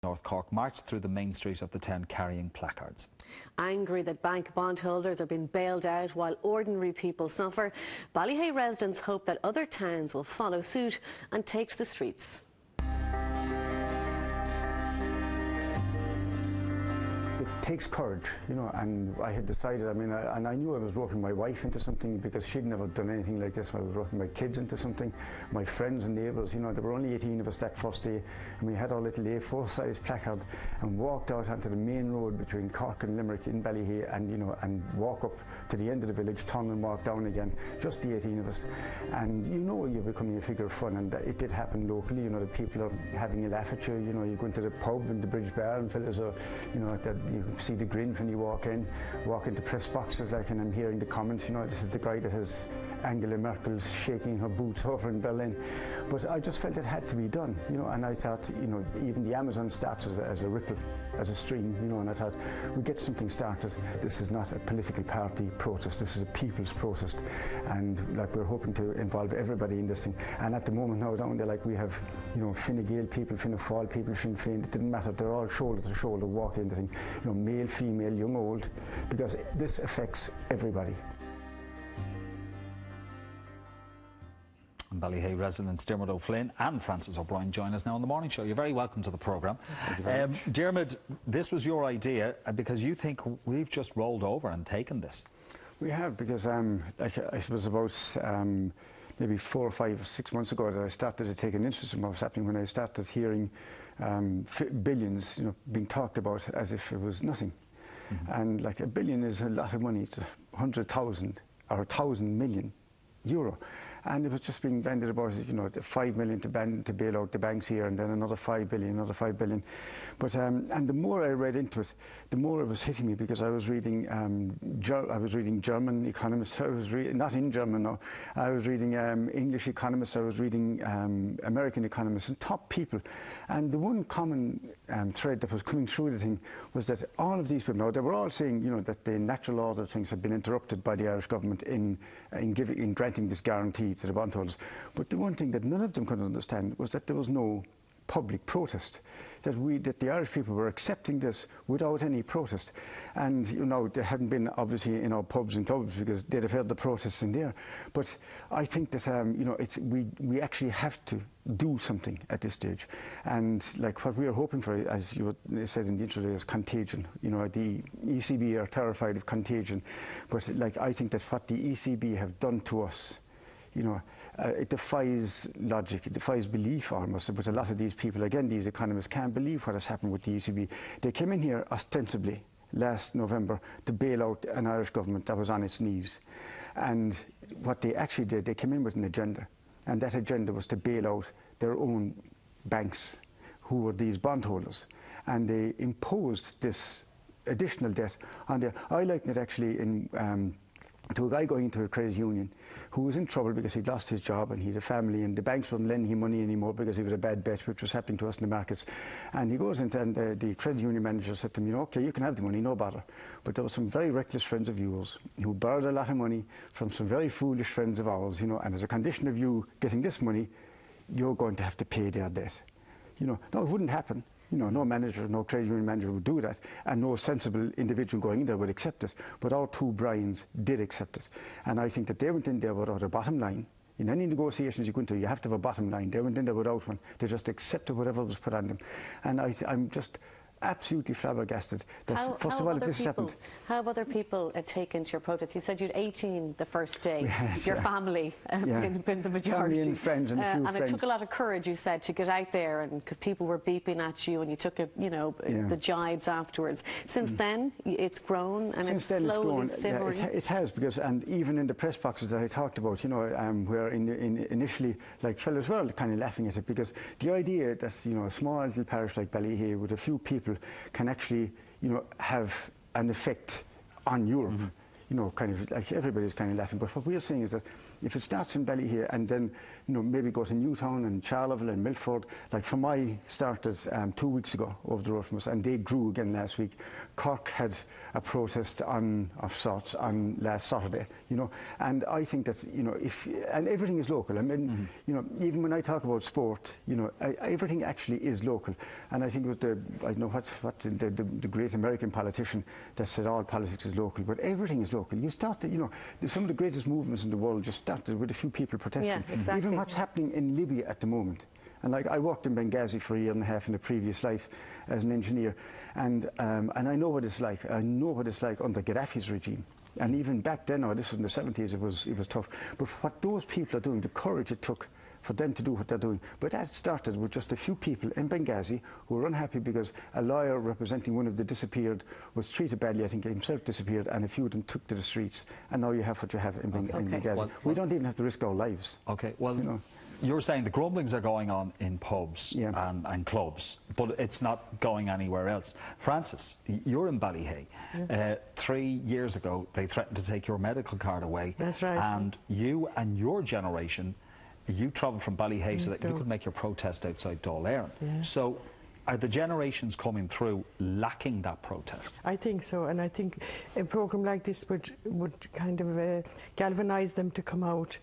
North Cork marched through the main street of the town carrying placards. Angry that bank bondholders are being bailed out while ordinary people suffer, Ballyhea residents hope that other towns will follow suit and take to the streets. It takes courage, you know, and I had decided, and I knew I was roping my wife into something because she'd never done anything like this. I was roping my kids into something, my friends and neighbours, you know, there were only 18 of us that first day, and we had our little A4 size placard and walked out onto the main road between Cork and Limerick in Ballyhea, and, you know, and walk up to the end of the village, turn and walk down again, just the 18 of us. And you know you're becoming a figure of fun, and it did happen locally, you know, the people are having a laugh at you, you know, you go into the pub in the Bridge Bar and fellas are, you know, that you see the grin when you walk into press boxes, like, and I'm hearing the comments, you know, this is the guy that has Angela Merkel shaking her boots over in Berlin. But I just felt it had to be done, you know, and I thought, you know, even the Amazon starts as a ripple, as a stream, you know, and I thought, we get something started. This is not a political party protest, this is a people's protest, and like we're hoping to involve everybody in this thing. And at the moment now down there, like we have, you know, Fine Gael people, Fianna Fáil people, Sinn Féin, it didn't matter, they're all shoulder to shoulder walking the thing, you know, male, female, young, old, because this affects everybody. Ballyhea residents Dermot O'Flynn and Francis O'Brien join us now on the morning show. You're very welcome to the programme. Dermot, this was your idea because you think we've just rolled over and taken this. We have, because like I suppose about maybe 4 or 5 or 6 months ago that I started to take an interest in what was happening, when I started hearing billions, you know, being talked about as if it was nothing. And like $1 billion is a lot of money. It's 100,000 or 1,000 million euro. And it was just being bandied about, you know, the 5 million to bail out the banks here, and then another 5 billion, another 5 billion. But and the more I read into it, the more it was hitting me, because I was reading German economists. I was not in German now. I was reading English economists. I was reading American economists and top people. And the one common thread that was coming through the thing was that all of these people, now they were all saying, you know, that the natural order of things had been interrupted by the Irish government in granting this guarantee to the bondholders. But the one thing that none of them could understand was that there was no public protest, that the Irish people were accepting this without any protest. And, you know, they hadn't been obviously in our pubs and clubs because they'd have heard the protests in there. But I think that you know, we actually have to do something at this stage. And like what we are hoping for, as you said in the intro, is contagion. You know, the ECB are terrified of contagion, but like I think that what the ECB have done to us, you know, it defies logic, it defies belief almost. But a lot of these people, again, these economists, can't believe what has happened with the ECB. They came in here ostensibly last November to bail out an Irish government that was on its knees. And what they actually did, they came in with an agenda. And that agenda was to bail out their own banks, who were these bondholders. And they imposed this additional debt on there. I liken it actually to a guy going into a credit union who was in trouble because he'd lost his job and he had a family, and the banks wouldn't lend him money anymore because he was a bad bet, which was happening to us in the markets. And he goes into, and the credit union manager said to him, you know, okay, you can have the money, no bother. But there were some very reckless friends of yours who borrowed a lot of money from some very foolish friends of ours, you know, and as a condition of you getting this money, you're going to have to pay their debt. You know, no, it wouldn't happen. You know, no manager, no credit union manager would do that, and no sensible individual going in there would accept it. But our two Brians did accept it. And I think that they went in there without a bottom line. In any negotiations you go into, you have to have a bottom line. They went in there without one. They just accepted whatever was put on them. And I'm just absolutely flabbergasted that, first of all, this has happened. How have other people taken to your protest? You said you had 18 the first day. Your family been the majority. Family and friends and a few friends. And it took a lot of courage, you said, to get out there, and because people were beeping at you, and you took the jibes afterwards. Since then, it's grown, and it's slowly simmering. Yeah, it has, because, and even in the press boxes that I talked about, you know, where initially, like, fellas were kind of laughing at it, because the idea that, you know, a small little parish like Ballyhea with a few people can actually, you know, have an effect on Europe. You know, kind of like everybody's kind of laughing. But what we're saying is that if it starts in Ballyhea and then, maybe go to Newtown and Charleville and Milford, like Fermoy started 2 weeks ago over the road from us, and they grew again last week. Cork had a protest of sorts on last Saturday, and I think that, and everything is local. I mean, even when I talk about sport, everything actually is local. And I think it was I don't know what the great American politician that said all politics is local, but everything is local. You start to, some of the greatest movements in the world just started with a few people protesting. Yeah, exactly. Even what's happening in Libya at the moment. And like, I worked in Benghazi for a year and a half in a previous life as an engineer, and I know what it's like. I know what it's like under Gaddafi's regime. And even back then, this was in the 70s, it was tough. But what those people are doing, the courage it took for them to do what they're doing. But that started with just a few people in Benghazi who were unhappy because a lawyer representing one of the disappeared was treated badly. I think he himself disappeared, and a few of them took to the streets. And now you have what you have in Benghazi. Well, we don't even have to risk our lives. Okay, well, you're saying the grumblings are going on in pubs and clubs, but it's not going anywhere else. Francis, you're in Ballyhea. 3 years ago, they threatened to take your medical card away. That's right. And you and your generation, you travelled from Ballyhea so that you could make your protest outside Dáil Éireann. Yeah. So are the generations coming through lacking that protest? I think so, and I think a programme like this would kind of galvanise them to come out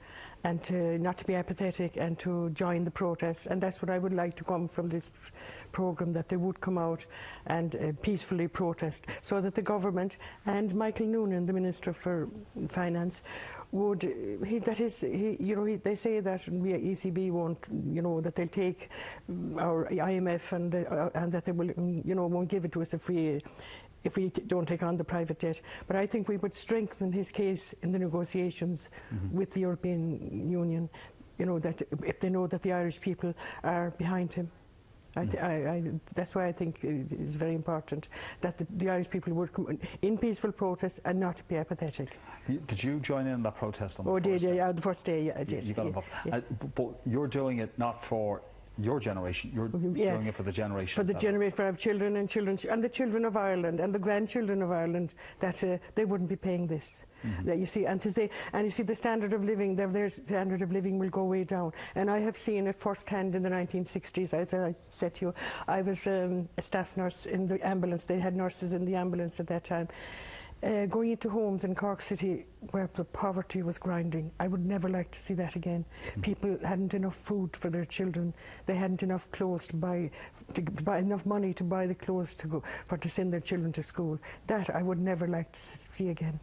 and to not to be apathetic and to join the protest. And that's what I would like to come from this programme, that they would come out and peacefully protest, so that the government and Michael Noonan, the Minister for Finance, would, they say that the ECB won't, that they'll take our IMF and that they will, won't give it to us if we don't take on the private debt. But I think we would strengthen his case in the negotiations with the European Union, that if they know that the Irish people are behind him. That's why I think it is very important that the Irish people would come in peaceful protest and not be apathetic. Did you join in that protest on the first day? Yeah, the first day, yeah, I did. You got involved. But you're doing it not for your generation, you're doing it for the generation. For our children and the children of Ireland and the grandchildren of Ireland, that they wouldn't be paying this. That you see, and you see the standard of living, their standard of living will go way down. And I have seen it firsthand in the 1960s. As I said to you, I was a staff nurse in the ambulance. They had nurses in the ambulance at that time. Going into homes in Cork City where the poverty was grinding. I would never like to see that again. People hadn't enough food for their children. They hadn't enough clothes to buy enough money to buy the clothes to send their children to school. That I would never like to see again.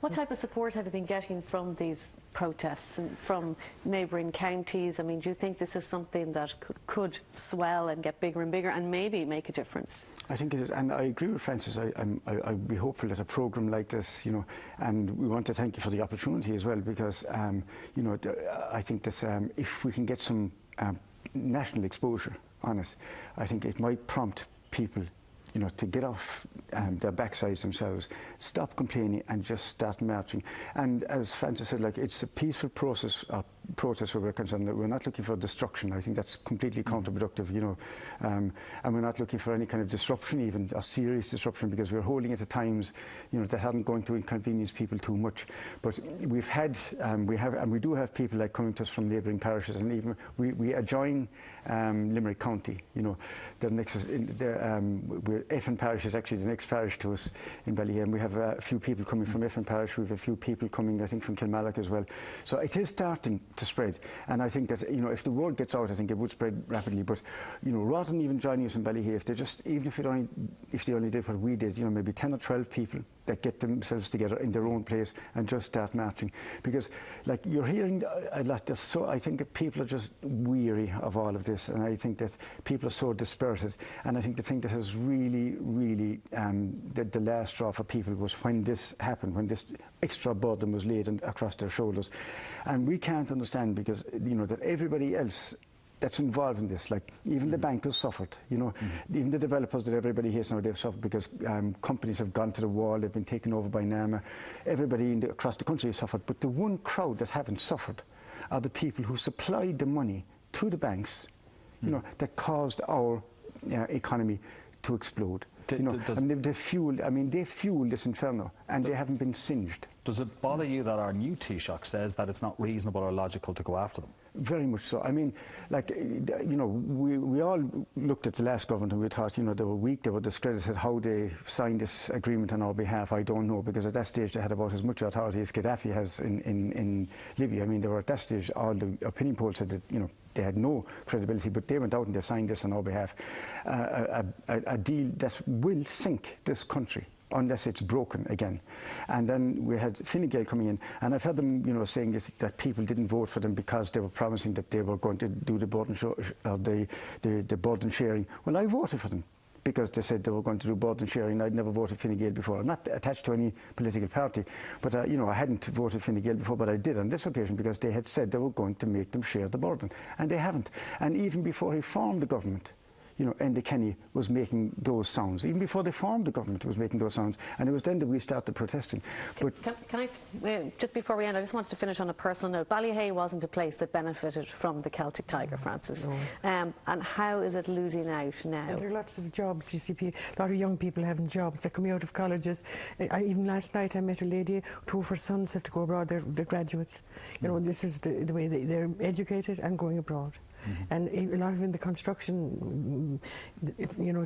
What type of support have you been getting from these protests and from neighbouring counties? I mean, do you think this is something that could swell and get bigger and bigger and maybe make a difference? I think it is, and I agree with Francis. I'd be hopeful that a programme like this, and we want to thank you for the opportunity as well, because, I think that if we can get some national exposure on it, I think it might prompt people to get off their backsides themselves, stop complaining and just start marching. And as Francis said, it's a peaceful protest where we're concerned. We're not looking for destruction. I think that's completely counterproductive, and we're not looking for any kind of disruption, even a serious disruption, because we're holding it at times, that aren't going to inconvenience people too much. But we've had, we do have people like coming to us from neighbouring parishes, and even we adjoin Limerick County. Effin Parish is actually the next parish to us in Ballyhea, and we have a few people coming from Effin Parish. We have a few people coming, I think, from Kilmallock as well. So it is starting to spread, and I think that if the word gets out, I think it would spread rapidly. But rather than even joining us in Ballyhea, if they only did what we did, maybe 10 or 12 people that get themselves together in their own place and just start marching, because you're hearing a lot. I think that people are just weary of all of this, and I think that people are so dispirited. And I think the thing that has really the last straw for people was when this happened, when this extra burden was laid across their shoulders. And we can't understand, because that everybody else that's involved in this, even the bankers suffered, even the developers that everybody hears now, they've suffered because companies have gone to the wall, they've been taken over by NAMA. Everybody across the country has suffered, but the one crowd that haven't suffered are the people who supplied the money to the banks, that caused our economy to explode. They fuel this inferno, and they haven't been singed. Does it bother you that our new Taoiseach says that it's not reasonable or logical to go after them? Very much so. I mean, like, we all looked at the last government and we thought, they were weak, they were discredited. How they signed this agreement on our behalf, I don't know, because at that stage they had about as much authority as Gaddafi has in Libya. I mean, they were at that stage, all the opinion polls said that, they had no credibility, but they went out and they signed this on our behalf. A deal that will sink this country unless it's broken again. And then we had Fine Gael coming in, and I've heard them, saying that people didn't vote for them because they were promising that they were going to do the burden sharing. Well, I voted for them because they said they were going to do burden sharing. I'd never voted Fine Gael before. I'm not attached to any political party, but I hadn't voted Fine Gael before, but I did on this occasion because they had said they were going to make them share the burden, and they haven't. And even before he formed the government, Enda Kenny was making those sounds. Even before they formed the government, he was making those sounds. And it was then that we started protesting. But can I, just before we end, I just wanted to finish on a personal note. Ballyhea wasn't a place that benefited from the Celtic Tiger, Francis. No. And how is it losing out now? Well, there are lots of jobs, you see, a lot of young people having jobs. They're coming out of colleges. Even last night I met a lady, two of her sons have to go abroad. They're graduates. This is the way they're educated and going abroad. And a lot of in the construction,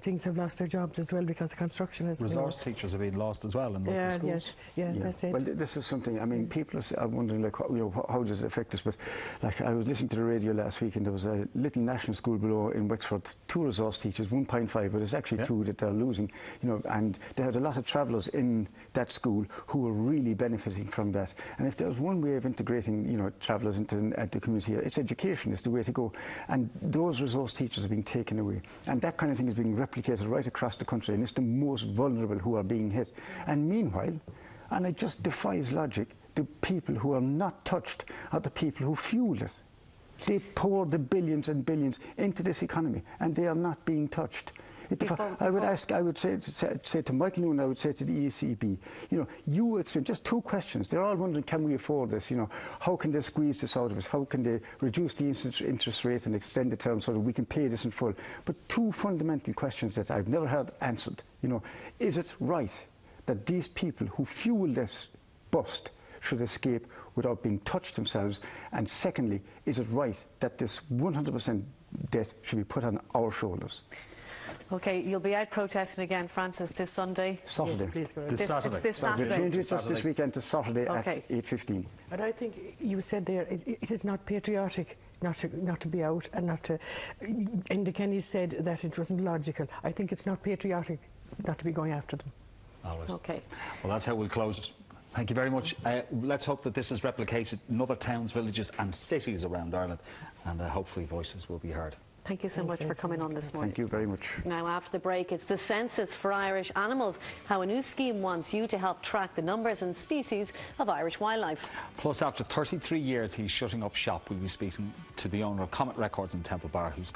things have lost their jobs as well because the construction is... Resource teachers have been lost as well in local schools. Yes, that's it. Well, this is something, I mean, people are wondering, like, how does it affect us? But, like, I was listening to the radio last week and there was a little national school below in Wexford, 2 resource teachers, 1.5, but it's actually 2 that they're losing, and they had a lot of travellers in that school who were really benefiting from that. And if there's one way of integrating, travellers into the community here, it's education is the way to go. And those resource teachers are being taken away. And that kind of thing is being replicated right across the country, and it's the most vulnerable who are being hit. And meanwhile, and it just defies logic, the people who are not touched are the people who fueled it. They pour the billions and billions into this economy, and they are not being touched. I would say to Michael Noon, I would say to the ECB, you explain just 2 questions. They're all wondering, can we afford this? How can they squeeze this out of us? How can they reduce the interest rate and extend the term so that we can pay this in full? But 2 fundamental questions that I've never heard answered. Is it right that these people who fuel this bust should escape without being touched themselves? And secondly, is it right that this 100% debt should be put on our shoulders? OK, you'll be out protesting again, Francis, this Sunday? Saturday. Yes, please go ahead. It's this Saturday. We'll change it just this weekend to Saturday at 8:15. But I think you said there, it is not patriotic not to be out and not to... Enda Kenny said that it wasn't logical. I think it's not patriotic not to be going after them. Always. OK. Well, that's how we'll close it. Thank you very much. Let's hope that this is replicated in other towns, villages and cities around Ireland, and hopefully voices will be heard. Thank you so much for coming on this morning. Thank you very much. Now, after the break, it's the census for Irish animals, how a new scheme wants you to help track the numbers and species of Irish wildlife. Plus, after 33 years, he's shutting up shop. We'll be speaking to the owner of Comet Records in Temple Bar, who's